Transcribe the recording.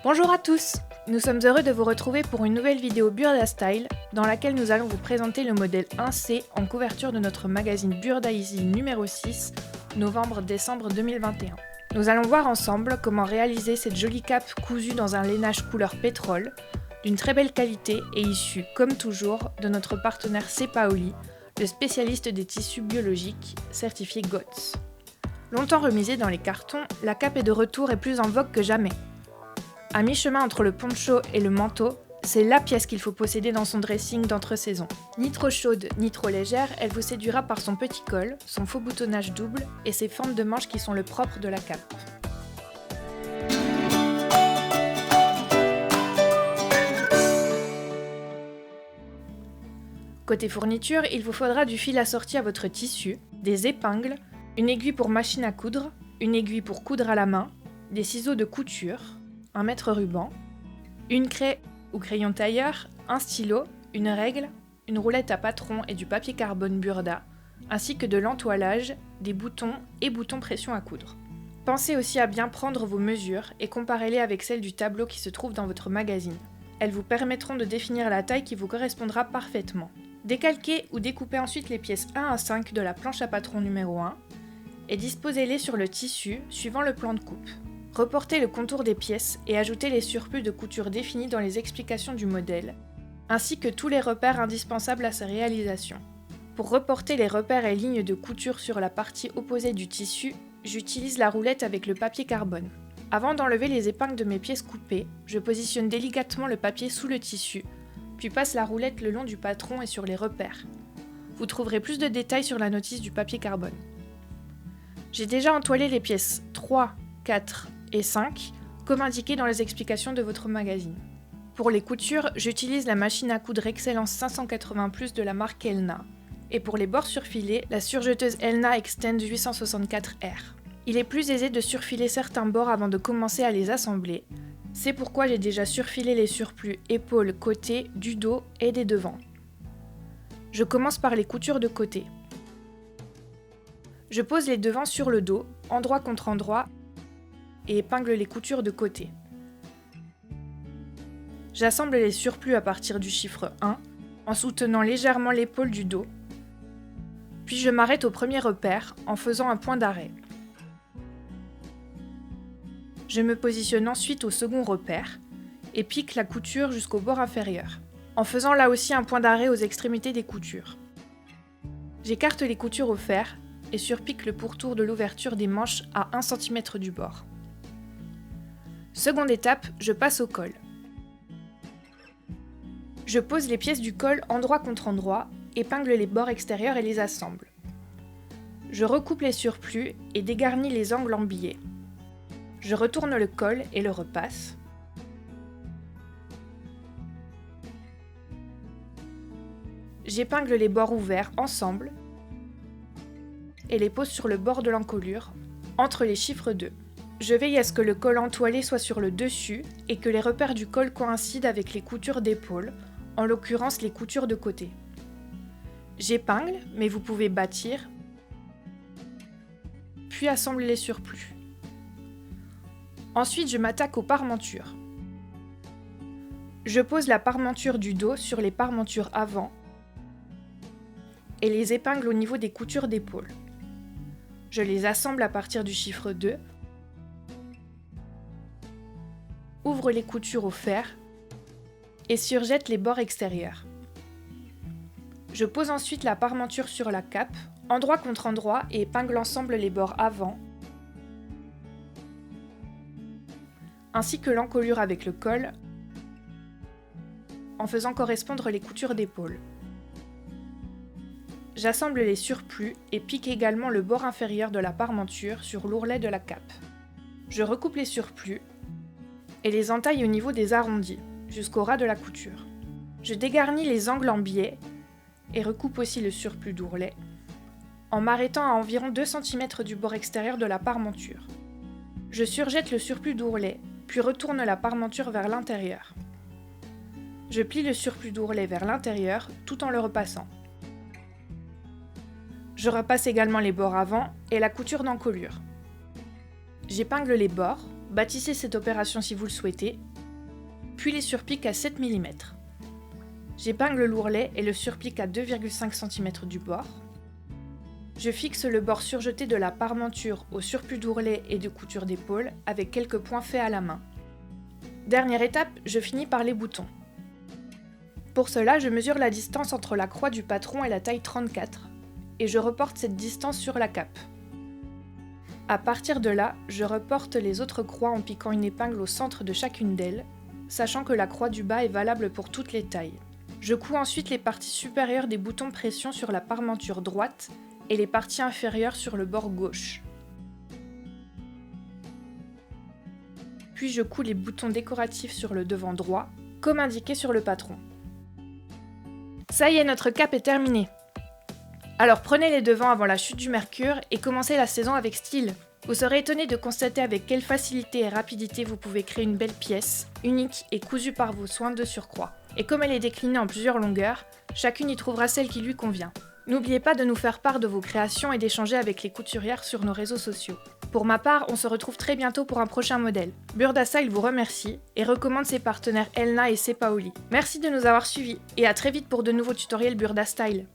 Bonjour à tous! Nous sommes heureux de vous retrouver pour une nouvelle vidéo Burda Style dans laquelle nous allons vous présenter le modèle 1C en couverture de notre magazine Burda Easy numéro 6, novembre-décembre 2021. Nous allons voir ensemble comment réaliser cette jolie cape cousue dans un lainage couleur pétrole, d'une très belle qualité et issue, comme toujours, de notre partenaire Cepaoli, le spécialiste des tissus biologiques certifié GOTS. Longtemps remisée dans les cartons, la cape est de retour et plus en vogue que jamais. À mi-chemin entre le poncho et le manteau, c'est la pièce qu'il faut posséder dans son dressing d'entre-saison. Ni trop chaude, ni trop légère, elle vous séduira par son petit col, son faux boutonnage double et ses fentes de manches qui sont le propre de la cape. Côté fourniture, il vous faudra du fil assorti à votre tissu, des épingles, une aiguille pour machine à coudre, une aiguille pour coudre à la main, des ciseaux de couture, un mètre ruban, une craie ou crayon tailleur, un stylo, une règle, une roulette à patron et du papier carbone Burda, ainsi que de l'entoilage, des boutons et boutons pression à coudre. Pensez aussi à bien prendre vos mesures et comparez-les avec celles du tableau qui se trouve dans votre magazine. Elles vous permettront de définir la taille qui vous correspondra parfaitement. Décalquez ou découpez ensuite les pièces 1 à 5 de la planche à patron numéro 1 et disposez-les sur le tissu suivant le plan de coupe. Reportez le contour des pièces et ajoutez les surplus de couture définis dans les explications du modèle, ainsi que tous les repères indispensables à sa réalisation. Pour reporter les repères et lignes de couture sur la partie opposée du tissu, j'utilise la roulette avec le papier carbone. Avant d'enlever les épingles de mes pièces coupées, je positionne délicatement le papier sous le tissu, puis passe la roulette le long du patron et sur les repères. Vous trouverez plus de détails sur la notice du papier carbone. J'ai déjà entoilé les pièces 3, 4 et 5, comme indiqué dans les explications de votre magazine. Pour les coutures, j'utilise la machine à coudre Excellence 580+, de la marque Elna. Et pour les bords surfilés, la surjeteuse Elna Extend 864R. Il est plus aisé de surfiler certains bords avant de commencer à les assembler. C'est pourquoi j'ai déjà surfilé les surplus épaules, côtés, du dos et des devants. Je commence par les coutures de côté. Je pose les devants sur le dos, endroit contre endroit, et épingle les coutures de côté. J'assemble les surplus à partir du chiffre 1, en soutenant légèrement l'épaule du dos, puis je m'arrête au premier repère en faisant un point d'arrêt. Je me positionne ensuite au second repère et pique la couture jusqu'au bord inférieur, en faisant là aussi un point d'arrêt aux extrémités des coutures. J'écarte les coutures au fer et surpique le pourtour de l'ouverture des manches à 1 cm du bord. Seconde étape, je passe au col. Je pose les pièces du col endroit contre endroit, épingle les bords extérieurs et les assemble. Je recoupe les surplus et dégarnis les angles en billets. Je retourne le col et le repasse. J'épingle les bords ouverts ensemble et les pose sur le bord de l'encolure, entre les chiffres 2. Je veille à ce que le col entoilé soit sur le dessus et que les repères du col coïncident avec les coutures d'épaule, en l'occurrence les coutures de côté. J'épingle, mais vous pouvez bâtir, puis assemble les surplus. Ensuite, je m'attaque aux parmentures. Je pose la parmenture du dos sur les parmentures avant et les épingle au niveau des coutures d'épaule. Je les assemble à partir du chiffre 2, ouvre les coutures au fer et surjette les bords extérieurs. Je pose ensuite la parmenture sur la cape, endroit contre endroit, et épingle ensemble les bords avant, ainsi que l'encolure avec le col, en faisant correspondre les coutures d'épaule. J'assemble les surplus et pique également le bord inférieur de la parmenture sur l'ourlet de la cape. Je recoupe les surplus et les entaille au niveau des arrondis, jusqu'au ras de la couture. Je dégarnis les angles en biais et recoupe aussi le surplus d'ourlet, en m'arrêtant à environ 2 cm du bord extérieur de la parmenture. Je surjette le surplus d'ourlet, puis retourne la parmenture vers l'intérieur. Je plie le surplus d'ourlet vers l'intérieur tout en le repassant. Je repasse également les bords avant et la couture d'encolure. J'épingle les bords, bâtissez cette opération si vous le souhaitez, puis les surpique à 7 mm. J'épingle l'ourlet et le surpique à 2,5 cm du bord. Je fixe le bord surjeté de la parmenture au surplus d'ourlet et de couture d'épaule avec quelques points faits à la main. Dernière étape, je finis par les boutons. Pour cela, je mesure la distance entre la croix du patron et la taille 34, et je reporte cette distance sur la cape. À partir de là, je reporte les autres croix en piquant une épingle au centre de chacune d'elles, sachant que la croix du bas est valable pour toutes les tailles. Je couds ensuite les parties supérieures des boutons pression sur la parmenture droite et les parties inférieures sur le bord gauche. Puis je couds les boutons décoratifs sur le devant droit, comme indiqué sur le patron. Ça y est, notre cape est terminée. Alors prenez les devants avant la chute du mercure et commencez la saison avec style. Vous serez étonné de constater avec quelle facilité et rapidité vous pouvez créer une belle pièce, unique et cousue par vos soins de surcroît. Et comme elle est déclinée en plusieurs longueurs, chacune y trouvera celle qui lui convient. N'oubliez pas de nous faire part de vos créations et d'échanger avec les couturières sur nos réseaux sociaux. Pour ma part, on se retrouve très bientôt pour un prochain modèle. Burda Style vous remercie et recommande ses partenaires Elna et Sepaoli. Merci de nous avoir suivis et à très vite pour de nouveaux tutoriels Burda Style.